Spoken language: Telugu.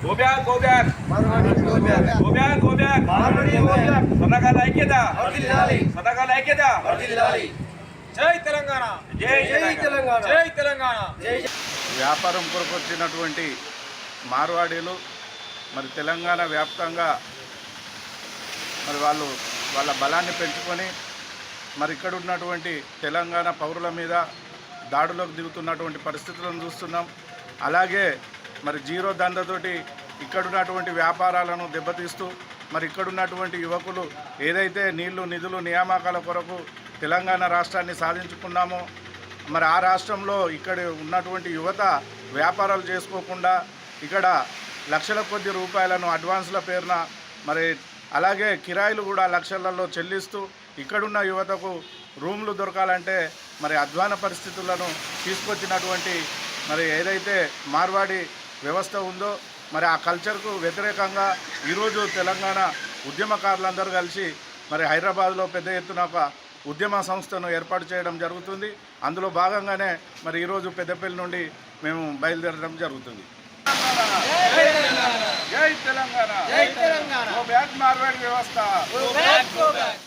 Go back, go back. Go back, go back. Sadaqah laikyada. Sadaqah laikyada. జై తెలంగాణ జై తెలంగాణ జై తెలంగాణ జై. వ్యాపారం కొరకు వచ్చినటువంటి మార్వాడీలు మరి తెలంగాణ వ్యాప్తంగా మరి వాళ్ళ బలాన్ని పెంచుకొని మరి ఇక్కడ ఉన్నటువంటి తెలంగాణ పౌరుల మీద దాడులకు దిగుతున్నటువంటి పరిస్థితులను చూస్తున్నాం. అలాగే మరి జీరో దండతోటి ఇక్కడున్నటువంటి వ్యాపారాలను దెబ్బతీస్తూ మరి ఇక్కడున్నటువంటి యువకులు ఏదైతే నీళ్లు నిధులు నియామకాల కొరకు తెలంగాణ రాష్ట్రాన్ని సాధించుకున్నామో మరి ఆ రాష్ట్రంలో ఇక్కడ ఉన్నటువంటి యువత వ్యాపారాలు చేసుకోకుండా ఇక్కడ లక్షల కొద్ది రూపాయలను అడ్వాన్స్ల పేరున మరి అలాగే కిరాయిలు కూడా లక్షలలో చెల్లిస్తూ ఇక్కడున్న యువతకు రూమ్లు దొరకాలంటే మరి అధ్వాన పరిస్థితులను తీసుకొచ్చినటువంటి మరి ఏదైతే మార్వాడి వ్యవస్థ ఉందో మరి ఆ కల్చర్కు వ్యతిరేకంగా ఈరోజు తెలంగాణ ఉద్యమకారులందరూ కలిసి మరి హైదరాబాద్లో పెద్ద ఎత్తున ఒక ఉద్యమ సంస్థను ఏర్పాటు చేయడం జరుగుతుంది. అందులో భాగంగానే మరి ఈరోజు పెద్దపల్లి నుండి మేము బయలుదేరడం జరుగుతుంది. జై తెలంగాణ, గో బ్యాక్ మార్వాడి వ్యవస్థ.